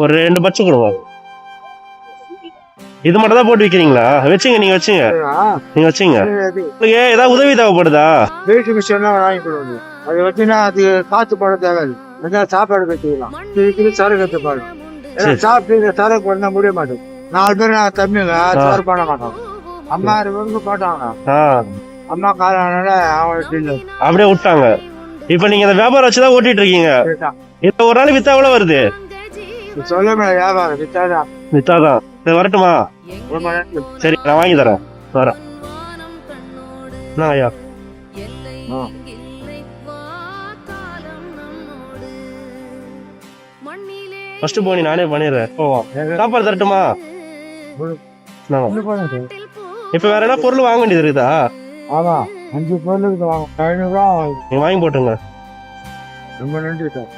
ஒரு 2 பட்சம் கொடுங்க. இது மட்டும் தான் போட்டு விற்கிறீங்களா? வச்சுங்க, நீங்க வச்சுங்க, நீங்க வச்சுங்க. உங்களுக்கு ஏதாவது உதவி தேவைப்படுதா? வெயிட் மிஷின் வாங்கி கொடுங்க. அது வச்சுன்னா அது காத்து போட தேவையில்லை. சாப்பாடு கட்டிக்கலாம். சரக்கு கற்றுப்பாரு. சாப்பிட்டு சரக்கு பண்ண முடிய மாட்டேன். 4 பேர் நான் தம்பிங்க சோறு பண்ண மாட்டோம். அம்மா 2 பேருக்கு போட்டாங்க. அம்மா காலையில அவங்க அப்படியே விட்டாங்க. இப்ப நீங்க இந்த வியாபாரம் வச்சுதான் ஓட்டிட்டு இருக்கீங்க. இப்ப ஒரு நாள் வித்தா எவ்வளவு வருது? சொல்ல வியாபாரம் வித்தாதான். வித்தாதான். சரி, வரட்டுமா? சரி, நான் வாங்கி தரேன். வரேன். ஐயா, ஃபர்ஸ்ட் போனி நானே பண்ணிடுறேன். சாப்பாடு தரட்டுமா? இப்ப வேற என்ன பொருள் வாங்க வேண்டியது இருக்குதா? ஆமா, 5 பொருளுக்கு வாங்க. 500 ரூபா நீங்க வாங்கி போட்டுங்க. ரொம்ப நன்றி சார்.